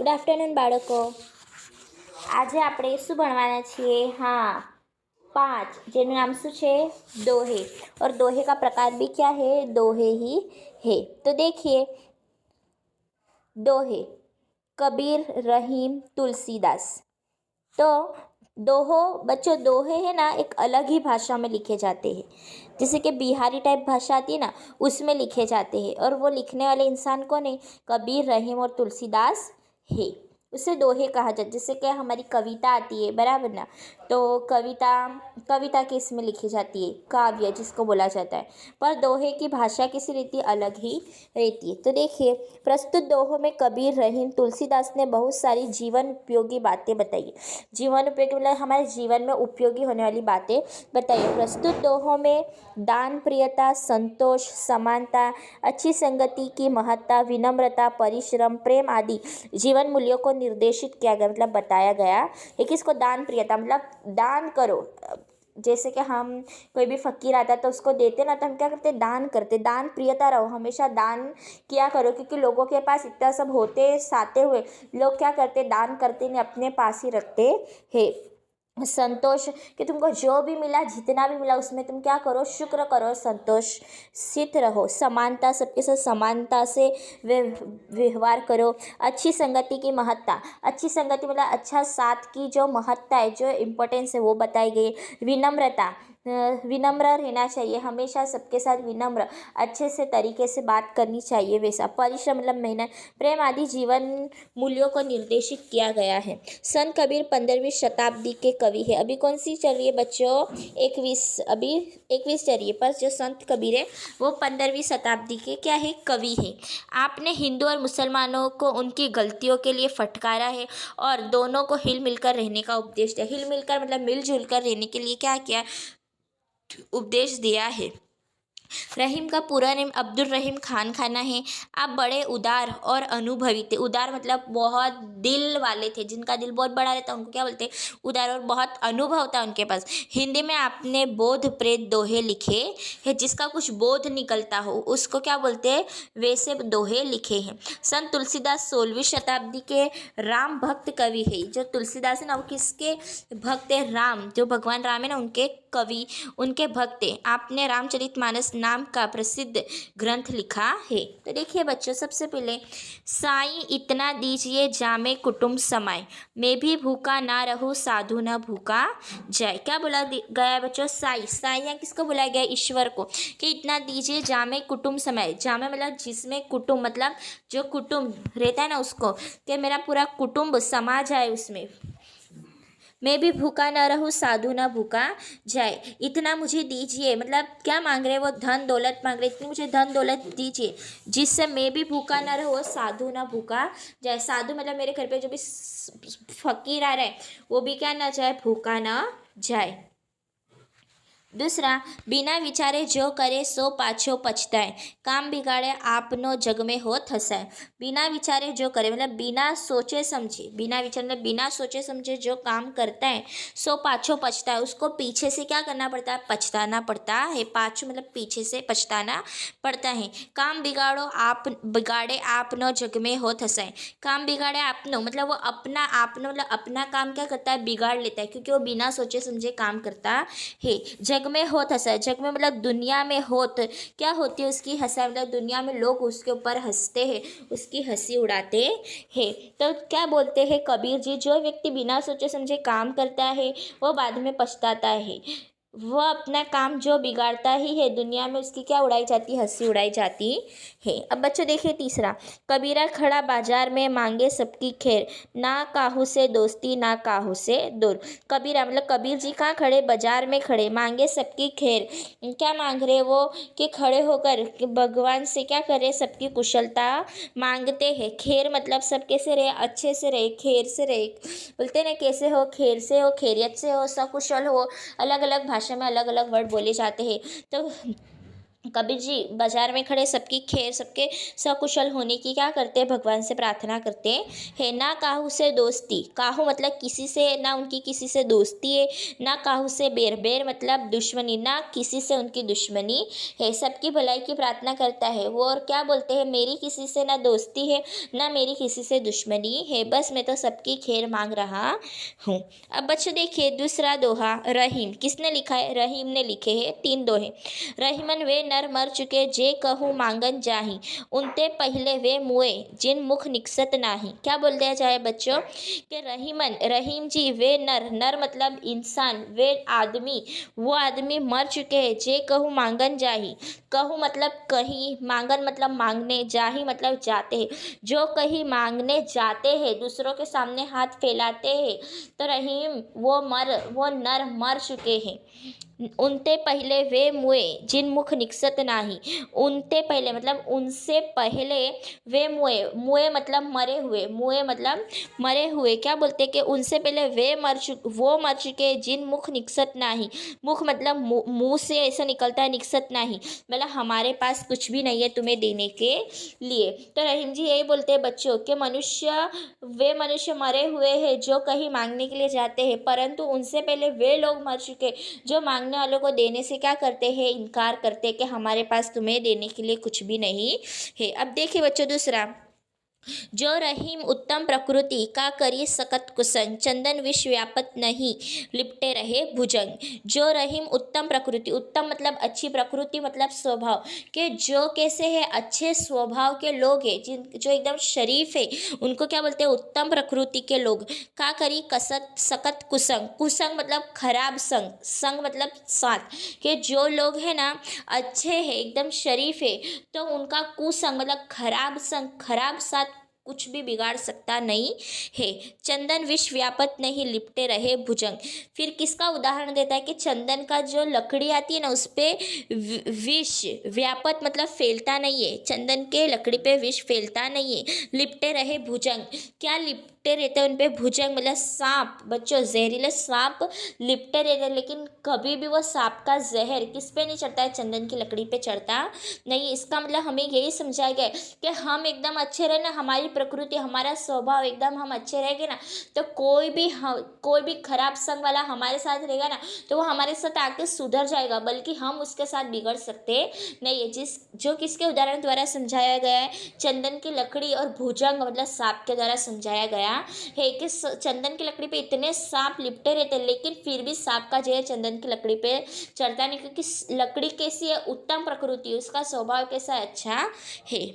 Good afternoon બાળકો. આજે આપણે શું ભણવાના છીએ? हाँ 5 જેનું નામ શું છે? दोहे. और दोहे का प्रकार भी क्या है? दोहे ही है. तो देखिए, दोहे कबीर, रहीम, तुलसीदास. तो दोहो बच्चों, दोहे है ना एक अलग ही भाषा में लिखे जाते हैं. जैसे कि बिहारी टाइप भाषा आती है ना, उसमें लिखे जाते हैं. और वो लिखने वाले इंसान कौन है? कबीर, रहीम और तुलसीदास है. उसे दोहे कहा जाता है. जैसे कि हमारी कविता आती है, बराबर ना, तो कविता किस में लिखी जाती है? काव्य जिसको बोला जाता है. पर दोहे की भाषा किसी रीति अलग ही रहती है. तो देखिए, प्रस्तुत दोहों में कबीर, रहीम, तुलसीदास ने बहुत सारी जीवन उपयोगी बातें बताई. जीवन उपयोगी मतलब हमारे जीवन में उपयोगी होने वाली बातें बताइए. प्रस्तुत दोहों में दान, प्रियता, संतोष, समानता, अच्छी संगति की महत्ता, विनम्रता, परिश्रम, प्रेम आदि जीवन मूल्यों को निर्देशित किया गया, मतलब बताया गया. एक इसको दान, प्रियता मतलब दान करो. जैसे कि हम कोई भी फ़कीर आता है तो उसको देते ना, तो हम क्या करते? दान करते. दान प्रियता रहो, हमेशा दान किया करो. क्योंकि लोगों के पास इतना सब होते साते हुए लोग क्या करते? दान करते नहीं, अपने पास ही रखते हैं. संतोष कि तुमको जो भी मिला, जितना भी मिला, उसमें तुम क्या करो? शुक्र करो, संतोष सिद्ध रहो. समानता, सबके साथ समानता से व्यवहार करो. अच्छी संगति की महत्ता, अच्छी संगति मतलब अच्छा साथ की जो महत्ता है, जो इम्पोर्टेंस है, वो बताई गई. विनम्रता, विनम्र रहना चाहिए, हमेशा सबके साथ विनम्र, अच्छे से तरीके से बात करनी चाहिए वैसा. परिश्रम मतलब मेहनत. प्रेम आदि जीवन मूल्यों को निर्देशित किया गया है. संत कबीर 15वीं शताब्दी के कवि है. अभी कौन सी चल रही है बच्चों? 21. अभी 21 चल रही है. पर जो संत कबीर है वो 15वीं शताब्दी के क्या है? कवि है. आपने हिंदू और मुसलमानों को उनकी गलतियों के लिए फटकारा है और दोनों को हिल मिलकर रहने का उपदेश दिया. हिल मिलकर मतलब मिलजुल कर रहने के लिए क्या किया? उपदेश दिया है. रहीम का पूरा नाम अब्दुल रहीम खान खाना है. आप बड़े उदार और अनुभवी थे. उदार मतलब बहुत दिल वाले थे, जिनका दिल बहुत बड़ा रहता है उनको क्या बोलते हैं? उदार. और बहुत अनुभव था उनके पास. हिंदी में आपने बोध प्रेत दोहे लिखे हैं. जिसका कुछ बोध निकलता हो उसको क्या बोलते हैं? वैसे दोहे लिखे हैं. संत तुलसीदास 16वीं शताब्दी के राम भक्त कवि है. जो तुलसीदास है ना, वो किसके भक्त है? राम, जो भगवान राम है ना, उनके कवि, उनके भक्त हैं. आपने रामचरितमानस नाम का प्रसिद्ध ग्रंथ लिखा है. तो देखिए बच्चों, सबसे पहले साईं इतना दीजिए जामे कुटुंब समाए, मैं भी भूखा ना रहूं साधु ना भूखा जाए. क्या बोला गया है बच्चों? साईं. साईं यहाँ किसको बुलाया गया? ईश्वर को. कि इतना दीजिए जामे कुटुंब समाए. जामे मतलब जिसमें कुटुंब मतलब जो कुटुंब रहता है ना, उसको, कि मेरा पूरा कुटुंब समा जाए उसमें. मैं भी भूखा ना रहूँ साधु ना भूखा जाए. इतना मुझे दीजिए मतलब क्या मांग रहे? वो धन दौलत मांग रहे. इतनी मुझे धन दौलत दीजिए जिससे मैं भी भूखा ना रहूँ, साधु ना भूखा जाए. साधु मतलब मेरे घर पे जो भी फकीर आ रहा है वो भी क्या ना जाए? भूखा ना जाए. दूसरा, बिना विचारे जो करे सो पाछो पछताए, काम बिगाड़े आपनो जग में हो थसाए. बिना विचारे जो करे मतलब बिना सोचे समझे, बिना विचार मतलब बिना सोचे समझे जो काम करता है सो पाछो पछताए. उसको पीछे से क्या करना पड़ता है? पछताना पड़ता है. पाछो मतलब पीछे से पछताना पड़ता है. काम बिगाड़े आपनो जग में हो थसाए. काम बिगाड़े आपनो मतलब वो अपना, आपनो मतलब अपना काम क्या करता है? बिगाड़ लेता है, क्योंकि वो बिना सोचे समझे काम करता है. जग में होत हंसा. जग में मतलब दुनिया में होत क्या होती है? उसकी हंसा मतलब दुनिया में लोग उसके ऊपर हंसते हैं, उसकी हंसी उड़ाते हैं. तो क्या बोलते हैं कबीर जी? जो व्यक्ति बिना सोचे समझे काम करता है वो बाद में पछताता है. वो अपना काम जो बिगाड़ता ही है, दुनिया में उसकी क्या उड़ाई जाती? हंसी उड़ाई जाती है. अब बच्चों देखिए तीसरा, कबीरा खड़ा बाजार में मांगे सबकी खैर, ना काहू से दोस्ती ना काहू से दूर. कबीरा मतलब कबीर जी कहाँ खड़े? बाजार में खड़े, मांगे सबकी खैर. क्या मांग रहे वो? कि खड़े होकर भगवान से क्या करे? सबकी कुशलता मांगते हैं. खैर मतलब सब कैसे रहे? अच्छे से रहे, खैर से रहे. बोलते ना कैसे हो? खैर से हो, खैरियत से हो, सकुशल हो. अलग अलग भाषा में अलग अलग वर्ड बोले जाते हैं. तो कबीर जी बाजार में खड़े सबकी खैर, सबके सकुशल होने की क्या करते हैं, भगवान से प्रार्थना करते हैं। ना काहू से दोस्ती, काहू मतलब किसी से, ना उनकी किसी से दोस्ती है, ना काहू से बैर, बैर मतलब दुश्मनी, ना किसी से उनकी दुश्मनी है, सबकी भलाई की प्रार्थना करता है वो। और क्या बोलते हैं, मेरी किसी से ना दोस्ती है, ना मेरी किसी से दुश्मनी है, बस मैं तो सबकी खैर मांग रहा हूँ। अब बच्चों देखिए दूसरा दोहा, रहीम, किसने लिखा है, रहीम ने लिखे हैं। 3 दोहे। रहीमन वे नर मर चुके जे कहूँ मांगन जाही, उनते पहले वे मुए जिन मुख निकसत नाही। क्या बोल दिया जाए बच्चों कि रहीमन, रहीम जी वे नर, नर मतलब इंसान, वे आदमी, वो आदमी मर चुके हैं, जे कहूँ मांगन जाही, कहूँ मतलब कहीं, मांगन मतलब मांगने, जाही मतलब जाते हैं, जो कहीं मांगने जाते हैं, दूसरों के सामने हाथ फैलाते हैं, तो रहीम वो नर मर चुके हैं। उनते पहले वे मुए जिन मुख निकसत नाही, उनते पहले मतलब उनसे पहले वे मुए, मुए मतलब मरे हुए, मुए मतलब मरे हुए। क्या बोलते कि उनसे पहले वो मर चुके जिन मुख निकसत नाही, मुख मतलब मुंह से ऐसा निकलता है निकसत नाही, मतलब हमारे पास कुछ भी नहीं है तुम्हें देने के लिए। तो रहीम जी यही बोलते हैं बच्चों कि मनुष्य मरे हुए हैं जो कहीं मांगने के लिए जाते हैं, परंतु उनसे पहले वे लोग मर चुके जो मांगने वालों को देने से क्या करते हैं, इनकार करते हैं कि हमारे पास तुम्हें देने के लिए कुछ भी नहीं है। अब देखिए बच्चों दूसरा, जो रहीम उत्तम प्रकृति का करी सकत कुसंग, चंदन विष व्यापत नहीं लिपटे रहे भुजंग। जो रहीम उत्तम प्रकृति, उत्तम मतलब अच्छी, प्रकृति मतलब स्वभाव, के जो कैसे है अच्छे स्वभाव के लोग हैं, जिन जो एकदम शरीफ है, उनको क्या बोलते हैं, उत्तम प्रकृति के लोग। का करी कसत सकत कुसंग, कुसंग मतलब खराब संग, संग मतलब साथ, के जो लोग हैं ना अच्छे हैं एकदम शरीफ है, तो उनका कुसंग मतलब खराब संग, खराब साथ कुछ भी बिगाड़ सकता नहीं है। चंदन विष व्यापत नहीं लिपटे रहे भुजंग। फिर किसका उदाहरण देता है कि चंदन का जो लकड़ी आती है ना उस पे विष व्यापत मतलब फैलता नहीं है, चंदन के लकड़ी पे विष फैलता नहीं है। लिपटे रहे भुजंग, क्या लिपटे रहते हैं उन पे, भुजंग मतलब सांप, बच्चों जहरीले सांप लिपटे रहते हैं, लेकिन कभी भी वो सांप का जहर किस पे नहीं चढ़ता है, चंदन की लकड़ी पे चढ़ता नहीं। इसका मतलब हमें यही समझाया गया है कि हम एकदम अच्छे रहे ना, हमारी प्रकृति हमारा स्वभाव एकदम हम अच्छे रहेंगे ना, तो कोई भी खराब संग वाला हमारे साथ रहेगा ना, तो वो हमारे साथ आके सुधर जाएगा, बल्कि हम उसके साथ बिगड़ सकते नहीं है। जो किसके उदाहरण द्वारा समझाया गया है, चंदन की लकड़ी और भुजंग मतलब सांप के द्वारा समझाया गया है कि चंदन की लकड़ी पे इतने सांप लिपटे रहते हैं, लेकिन फिर भी सांप का जहर चंदन की लकड़ी पे चढ़ता नहीं, क्योंकि लकड़ी कैसी है, उत्तम प्रकृति, उसका स्वभाव कैसा है, अच्छा है।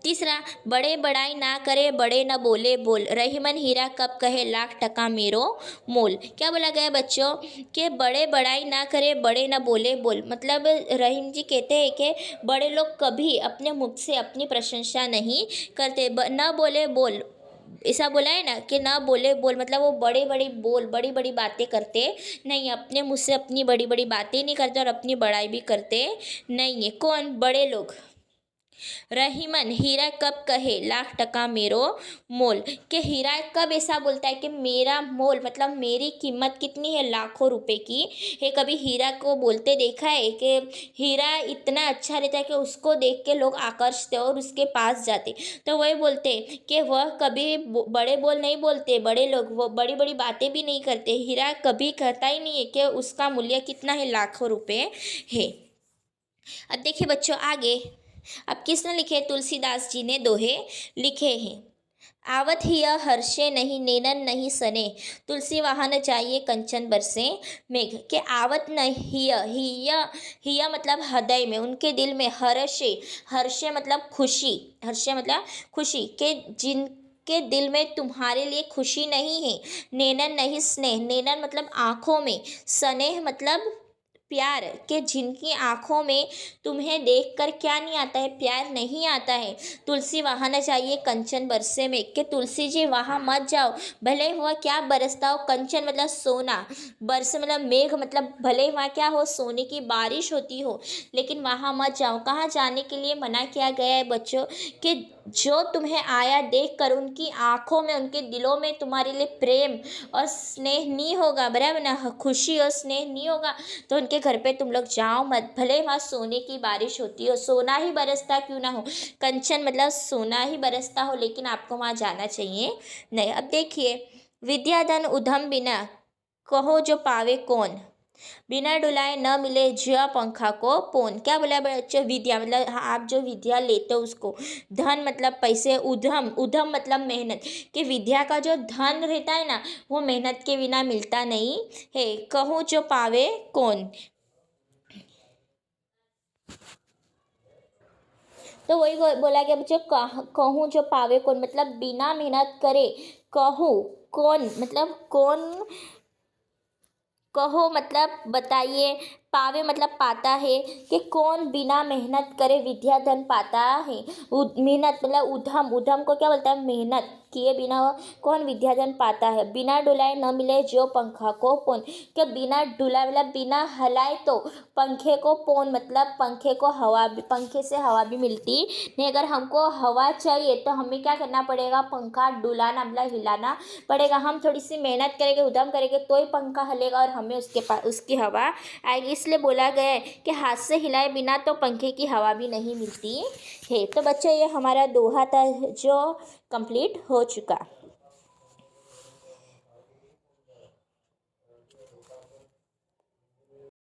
तीसरा, बड़े बड़ाई ना करे बड़े न बोले बोल, रहीमन हीरा कब कहे लाख टका मेरो मोल। क्या बोला गया बच्चों कि बड़े बड़ाई ना करे बड़े न बोले बोल, मतलब रहीम जी कहते हैं कि बड़े लोग कभी अपने मुख से अपनी प्रशंसा नहीं करते, न बोले बोल, ऐसा बोला है ना कि ना बोले बोल मतलब वो बड़ी बड़ी बातें करते नहीं, अपने मुँह से अपनी बड़ी बड़ी बातें नहीं करते और अपनी बड़ाई भी करते नहीं है। कौन, बड़े लोग। रहीमन हीरा कब कहे लाख टका मेरो मोल, कि हीरा कब ऐसा बोलता है कि मेरा मोल मतलब मेरी कीमत कितनी है, लाखों रुपए की है। कभी हीरा को बोलते देखा है कि हीरा इतना अच्छा रहता है कि उसको देख के लोग आकर्षित और उसके पास जाते, तो वही बोलते कि वह कभी बड़े बोल नहीं बोलते, बड़े लोग वो बड़ी बड़ी बातें भी नहीं करते, हीरा कभी कहता ही नहीं है कि उसका मूल्य कितना है, लाखों रुपए है। अब देखिए बच्चों आगे, अब किसने लिखे, तुलसीदास जी ने दोहे लिखे हैं। आवत हिय हर्षे नहीं नेनन नहीं सने, तुलसी वाहन चाहिए कंचन बरसे मेघ, के आवत नहीं हिय मतलब हृदय में, उनके दिल में, हर्षे, हर्षे मतलब खुशी, हर्षे मतलब खुशी, के जिनके दिल में तुम्हारे लिए खुशी नहीं है, नेनन नहीं स्नेह, नेनन मतलब आँखों में, स्नेह मतलब प्यार, के जिनकी आंखों में तुम्हें देखकर क्या नहीं आता है, प्यार नहीं आता है। तुलसी वहाँ न जाइए कंचन बरसे में, कि तुलसी जी वहाँ मत जाओ, भले हुआ क्या बरसता हो, कंचन मतलब सोना, बरसे मतलब मेघ मतलब भले वहाँ क्या हो, सोने की बारिश होती हो, लेकिन वहाँ मत जाओ। कहाँ जाने के लिए मना किया गया है बच्चों, कि जो तुम्हें आया देखकर उनकी आंखों में, उनके दिलों में तुम्हारे लिए प्रेम और स्नेह नहीं होगा, बराबर ना, खुशी और स्नेह नहीं होगा, तो उनके जिसके घर पे तुम लोग जाओ मत, भले वहाँ सोने की बारिश होती हो, सोना ही बरसता क्यों ना हो, कंचन मतलब सोना ही बरसता हो, लेकिन आपको वहाँ जाना चाहिए नहीं। अब देखिए, विद्या धन उधम बिना कहो जो पावे कौन, बिना डुलाए न मिले ज्या पंखा को पोन। क्या बोला बच्चों, विद्या मतलब हाँ, आप जो विद्या लेते हो उसको, धन मतलब पैसे, उधम उधम मतलब मेहनत, कि विद्या का जो धन रहता है ना वो मेहनत के बिना मिलता नहीं है। कहूँ जो पावे कौन, तो वही बोला कि बच्चों कहूँ जो पावे कौन मतलब बिना मेहनत करे, कहूँ कौन मतलब कौन, कहो मतलब बताइए, पावे मतलब पाता है, कि कौन बिना मेहनत करे विद्या धन पाता है। मेहनत मतलब उधम, उधम को क्या बोलता है, मेहनत किए बिना कौन विद्या धन पाता है। बिना डुलाए न मिले जो पंखा को पोन, क्या बिना डुलाए मतलब बिना हलाए तो पंखे को पोन मतलब पंखे को हवा भी, पंखे से हवा भी मिलती नहीं। अगर हमको हवा चाहिए तो हमें क्या करना पड़ेगा, पंखा डुलाना मतलब हिलाना पड़ेगा। हम थोड़ी सी मेहनत करेंगे, उद्यम करेंगे तो ही पंखा हलेगा और हमें उसके पास उसकी हवा आएगी। इसलिए बोला गया है कि हाथ से हिलाए बिना तो पंखे की हवा भी नहीं मिलती है। तो बच्चों, ये हमारा दोहा था जो कंप्लीट हो चुका।